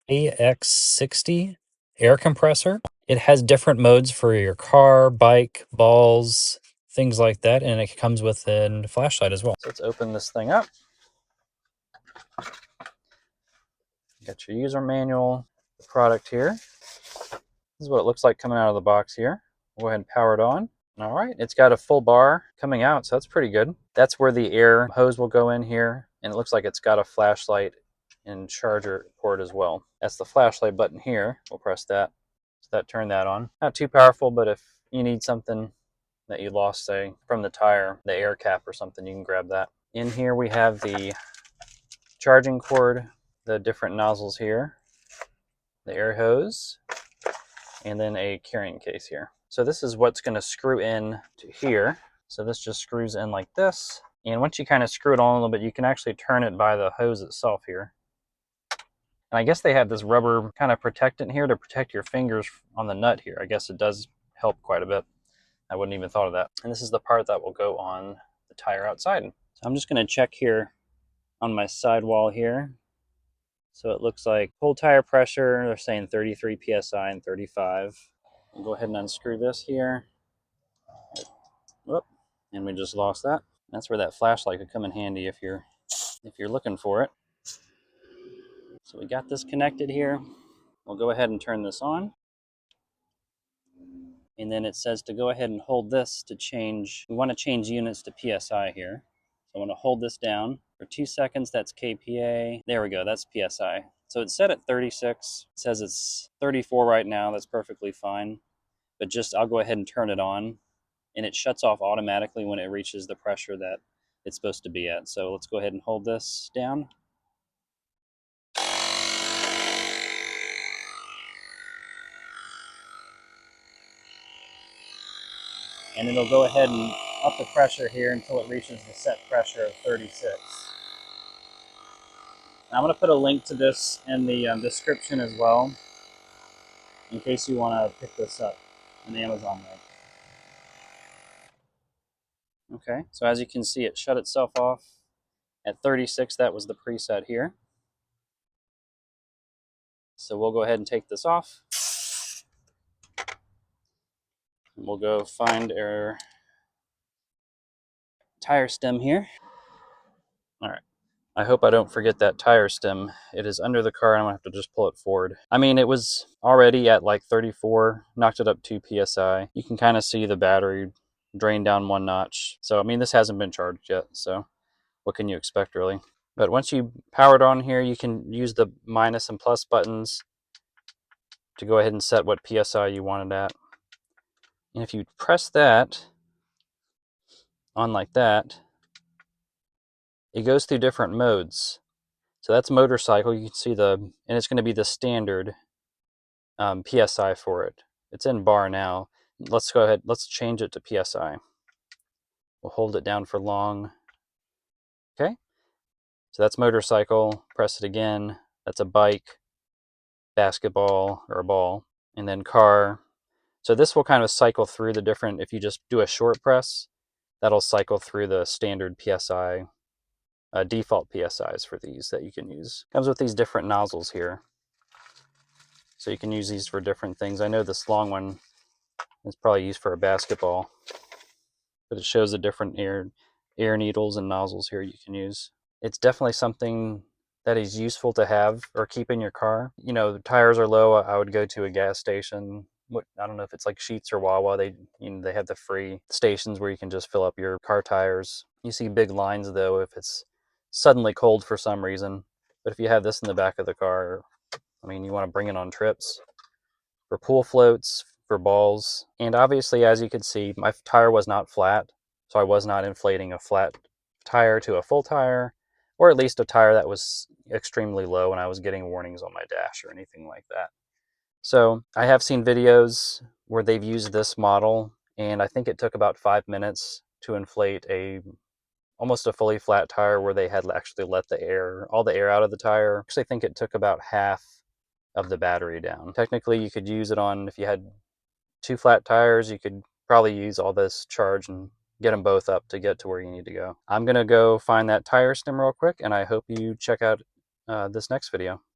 AX60 air compressor. It has different modes for your car, bike, balls, things like that, and it comes with a flashlight as well. So let's open this thing up. Got your user manual, the product here. This is what it looks like coming out of the box here. We'll go ahead and power it on. All right, it's got a full bar coming out, so that's pretty good. That's where the air hose will go in here, and it looks like it's got a flashlight and charger port as well. That's the flashlight button here. We'll press that. So that turned that on. Not too powerful, but if you need something that you lost, say, from the tire, the air cap or something, you can grab that. In here we have the charging cord, the different nozzles here, the air hose, and then a carrying case here. So this is what's going to screw in to here. So this just screws in like this. And once you kind of screw it on a little bit, you can actually turn it by the hose itself here. And I guess they have this rubber kind of protectant here to protect your fingers on the nut here. I guess it does help quite a bit. I wouldn't even thought of that. And this is the part that will go on the tire outside. So I'm just going to check here on my sidewall here. So it looks like full tire pressure, they're saying 33 PSI and 35. We'll go ahead and unscrew this here. Whoop, and we just lost that. That's where that flashlight could come in handy if you're looking for it. So we got this connected here. We'll go ahead and turn this on. And then it says to go ahead and hold this to change. We want to change units to PSI here. So I want to hold this down for 2 seconds. That's kPa. There we go. That's PSI. So it's set at 36. It says it's 34 right now. That's perfectly fine. But I'll go ahead and turn it on. And it shuts off automatically when it reaches the pressure that it's supposed to be at. So let's go ahead and hold this down. And it'll go ahead and up the pressure here until it reaches the set pressure of 36. I'm going to put a link to this in the description as well, in case you want to pick this up, an Amazon link. Okay, so as you can see, it shut itself off at 36. That was the preset here. So we'll go ahead and take this off. And we'll go find our tire stem here. All right. I hope I don't forget that tire stem. It is under the car and I'm gonna have to just pull it forward. I mean, it was already at like 34, knocked it up 2 PSI. You can kind of see the battery drain down 1 notch. So, I mean, this hasn't been charged yet, so what can you expect really? But once you power it on here, you can use the minus and plus buttons to go ahead and set what PSI you want it at. And if you press that on like that, it goes through different modes. So that's motorcycle. You can see and it's going to be the standard PSI for it. It's in bar now. Let's go ahead, let's change it to PSI. We'll hold it down for long. Okay, so that's motorcycle. Press it again. That's a bike, basketball, or a ball, and then car. So this will kind of cycle through the different, if you just do a short press, that'll cycle through the standard PSI, default PSIs for these that you can use. Comes with these different nozzles here. So you can use these for different things. I know this long one is probably used for a basketball, but it shows the different air needles and nozzles here you can use. It's definitely something that is useful to have or keep in your car. You know, the tires are low, I would go to a gas station. I don't know if it's like Sheetz or Wawa. They have the free stations where you can just fill up your car tires. You see big lines though if it's suddenly cold for some reason. But if you have this in the back of the car, I mean, you want to bring it on trips for pool floats, for balls. And obviously, as you can see, my tire was not flat, so I was not inflating a flat tire to a full tire, or at least a tire that was extremely low and I was getting warnings on my dash or anything like that. So I have seen videos where they've used this model, and I think it took about 5 minutes to inflate almost a fully flat tire where they had actually let all the air out of the tire. I actually think it took about half of the battery down. Technically, you could use it on, if you had 2 flat tires, you could probably use all this charge and get them both up to get to where you need to go. I'm gonna go find that tire stem real quick, and I hope you check out this next video.